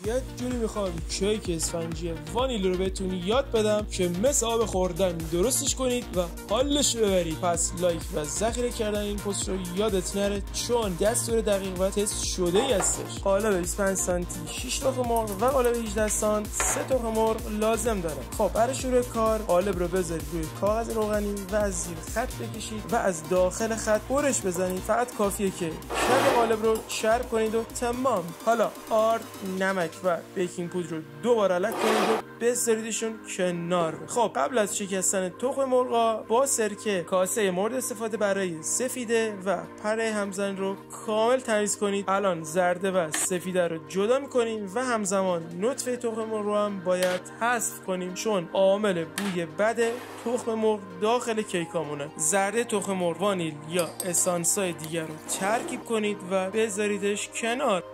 یه جوری میخوام کیک اسفنجی وانیل رو بهتون یاد بدم که مثل آب خوردن درستش کنید و حالش رو ببرید. پس لایک و ذخیره کردن این پست رو یادت نره، چون دستور دقیق و تست شده ای هستش. قالب 25 سانتی 6 تخم مرغ و قالب 18 سانت 3 تخم مرغ لازم داره. خب برای شروع کار قالب رو بذارید روی کاغذ روغنی و از زیر خط بکشید و از داخل خط برش بزنید. فقط کافیه که کف قالب رو چرب کنید و تمام. حالا آرد، نمک و بیکینگ پودر رو دوباره لک کنید و بذاریدشون کنار. خب قبل از شکستن تخم مرغا با سرکه کاسه مورد استفاده برای سفیده و پره همزن رو کامل تمیز کنید. الان زرده و سفیده رو جدا می‌کنیم و همزمان نطفه تخم مرغ رو هم باید حذف کنیم، چون عامل بوی بد تخم مرغ داخل کیکامونه. زرده، تخم مرغ، وانیل یا اسانس‌های دیگر رو ترکیب کنید و بذاریدش کنار.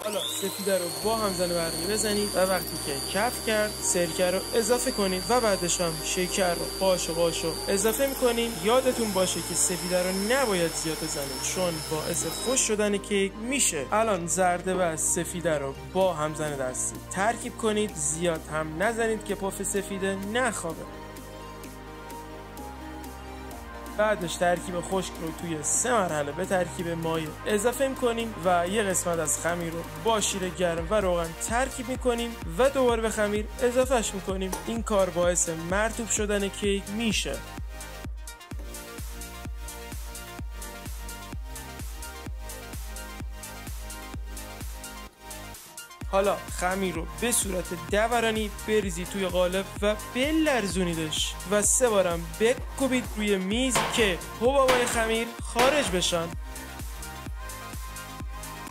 حالا سفیده رو با همزن برقی بزنید و وقتی که کف کرد سرکه رو اضافه کنید و بعدش هم شکر رو قاشق اضافه میکنیم. یادتون باشه که سفیده رو نباید زیاد بزنید چون باعث خوش شدن کیک میشه. الان زرده و سفیده رو با همزن دستی ترکیب کنید، زیاد هم نزنید که پف سفیده نخوابه. بعدش ترکیب خشک رو توی 3 مرحله به ترکیب مایع اضافه میکنیم و یه قسمت از خمیر رو با شیر گرم و روغن ترکیب میکنیم و دوباره به خمیر اضافهش میکنیم. این کار باعث مرطوب شدن کیک میشه. حالا خمیر رو به صورت دورانی بریزید توی قالب و بلرزونیدش و 3 بارم بکوبید روی میز که حبابای خمیر خارج بشن.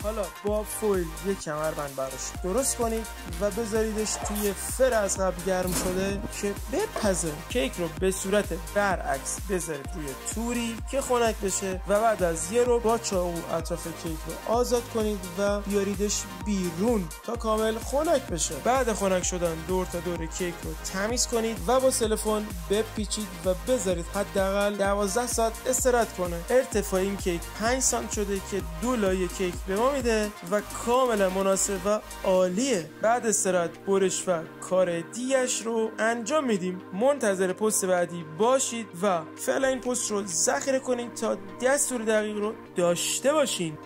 حالا با فویل یک کمربند براش درست کنید و بذاریدش توی فر از قبل گرم شده که بپزه. کیک رو به صورت برعکس بذارید روی توری که خنک بشه و بعد از یه رو با چاقو اطراف کیک رو آزاد کنید و بیاریدش بیرون تا کامل خنک بشه. بعد خنک شدن دور تا دور کیک رو تمیز کنید و با سلفون بپیچید و بذارید حداقل 12 ساعت استراحت کنه. ارتفاع این کیک 5 سانت شده که 2 لایه کیک به ما میده و کاملا مناسب و عالیه. بعد استراحت برش و کار دیگش رو انجام میدیم. منتظر پست بعدی باشید و فعلا این پست رو ذخیره کنید تا دستور دقیق رو داشته باشین.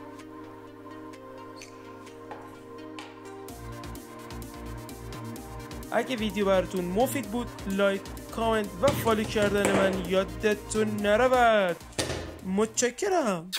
اگه ویدیو براتون مفید بود لایک، کامنت و فالو کردن من یادتون نرود. متشکرم.